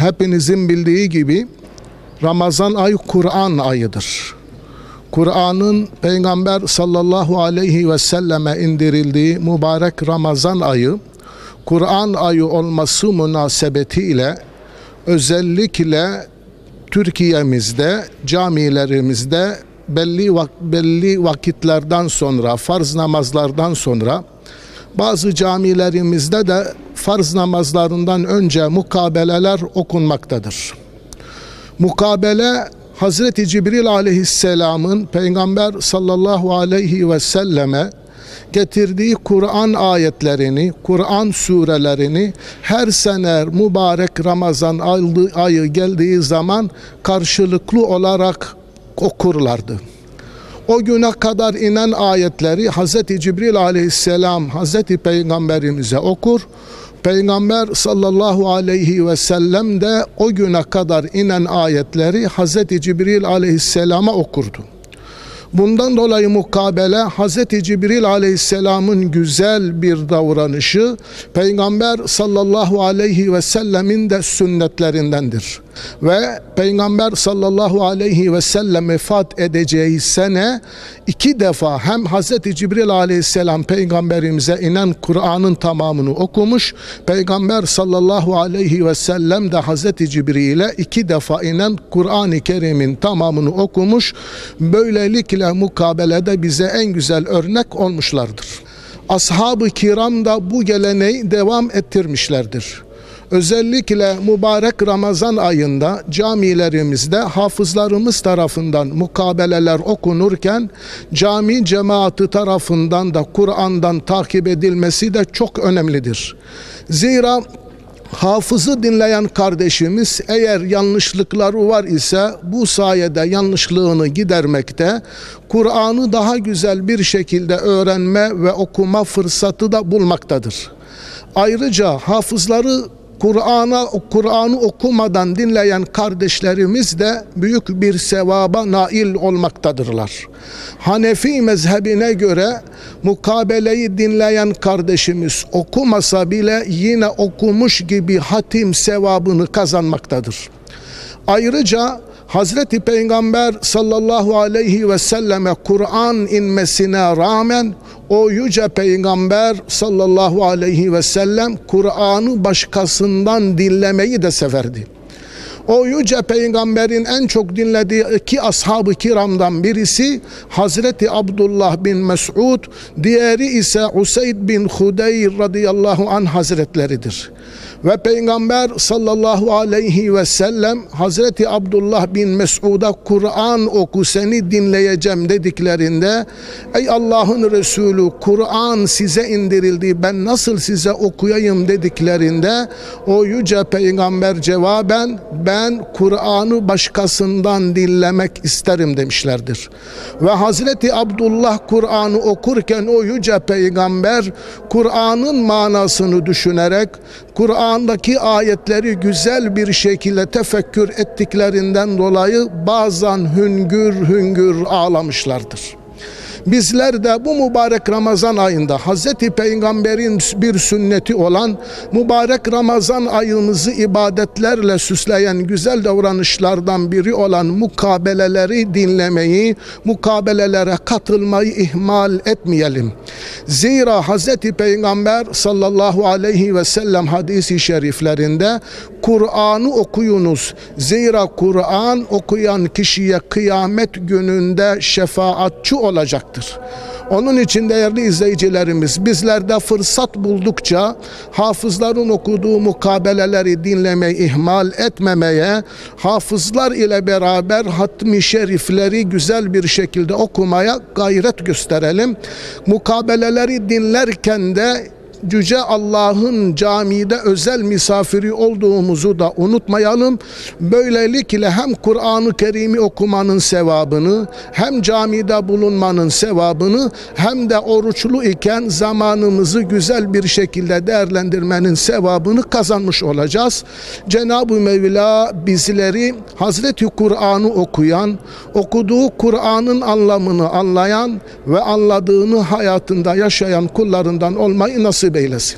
Hepinizin bildiği gibi Ramazan ayı Kur'an ayıdır. Kur'an'ın Peygamber sallallahu aleyhi ve selleme indirildiği mübarek Ramazan ayı, Kur'an ayı olması münasebetiyle özellikle Türkiye'mizde, camilerimizde belli vakitlerden sonra, farz namazlardan sonra, bazı camilerimizde de farz namazlarından önce mukabeleler okunmaktadır. Mukabele Hazreti Cibril aleyhisselamın Peygamber sallallahu aleyhi ve selleme getirdiği Kur'an ayetlerini, Kur'an surelerini her sene mübarek Ramazan ayı geldiği zaman karşılıklı olarak okurlardı. O güne kadar inen ayetleri Hazreti Cibril aleyhisselam Hazreti Peygamberimize okur. Peygamber sallallahu aleyhi ve sellem de o güne kadar inen ayetleri Hazreti Cibril aleyhisselama okurdu. Bundan dolayı mukabele Hazreti Cibril aleyhisselamın güzel bir davranışı, Peygamber sallallahu aleyhi ve sellemin de sünnetlerindendir. Ve Peygamber sallallahu aleyhi ve sellem vefat edeceği sene 2 defa hem Hazreti Cibril aleyhisselam Peygamberimize inen Kur'an'ın tamamını okumuş, Peygamber sallallahu aleyhi ve sellem de Hazreti Cibril'e 2 defa inen Kur'an-ı Kerim'in tamamını okumuş. Böylelikle mukabelede bize en güzel örnek olmuşlardır. Ashab-ı kiram da bu geleneği devam ettirmişlerdir. Özellikle mübarek Ramazan ayında camilerimizde hafızlarımız tarafından mukabeleler okunurken cami cemaati tarafından da Kur'an'dan takip edilmesi de çok önemlidir. Zira hafızı dinleyen kardeşimiz eğer yanlışlıkları var ise bu sayede yanlışlığını gidermekte, Kur'an'ı daha güzel bir şekilde öğrenme ve okuma fırsatı da bulmaktadır. Ayrıca hafızları Kur'an'ı okumadan dinleyen kardeşlerimiz de büyük bir sevaba nail olmaktadırlar. Hanefi mezhebine göre mukabeleyi dinleyen kardeşimiz okumasa bile yine okumuş gibi hatim sevabını kazanmaktadır. Ayrıca Hazreti Peygamber sallallahu aleyhi ve selleme Kur'an inmesine rağmen o yüce Peygamber sallallahu aleyhi ve sellem Kur'an'ı başkasından dinlemeyi de severdi. O yüce Peygamber'in en çok dinlediği 2 ashab-ı kiramdan birisi Hazreti Abdullah bin Mes'ud, diğeri ise Useyd bin Hudeyr radıyallahu anh hazretleridir. Ve Peygamber sallallahu aleyhi ve sellem Hazreti Abdullah bin Mes'ud'a Kur'an oku seni dinleyeceğim dediklerinde, ey Allah'ın Resulü Kur'an size indirildi ben nasıl size okuyayım dediklerinde o yüce Peygamber cevaben ben Kur'an'ı başkasından dinlemek isterim demişlerdir. Ve Hazreti Abdullah Kur'an'ı okurken o yüce Peygamber Kur'an'ın manasını düşünerek Kur'an'daki ayetleri güzel bir şekilde tefekkür ettiklerinden dolayı bazen hüngür hüngür ağlamışlardır. Bizler de bu mübarek Ramazan ayında Hazreti Peygamber'in bir sünneti olan mübarek Ramazan ayımızı ibadetlerle süsleyen güzel davranışlardan biri olan mukabeleleri dinlemeyi, mukabelelere katılmayı ihmal etmeyelim. Zira Hazreti Peygamber sallallahu aleyhi ve sellem hadisi şeriflerinde Kur'an'ı okuyunuz. Zira Kur'an okuyan kişiye kıyamet gününde şefaatçi olacaktır. Onun için değerli izleyicilerimiz bizler de fırsat buldukça hafızların okuduğu mukabeleleri dinlemeyi ihmal etmemeye, hafızlar ile beraber hatmi şerifleri güzel bir şekilde okumaya gayret gösterelim. Mukabeleleri dinlerken de Yüce Allah'ın camide özel misafiri olduğumuzu da unutmayalım. Böylelikle hem Kur'an-ı Kerim'i okumanın sevabını, hem camide bulunmanın sevabını, hem de oruçlu iken zamanımızı güzel bir şekilde değerlendirmenin sevabını kazanmış olacağız. Cenab-ı Mevla bizleri Hazreti Kur'an'ı okuyan, okuduğu Kur'an'ın anlamını anlayan ve anladığını hayatında yaşayan kullarından olmayı nasip eylesin.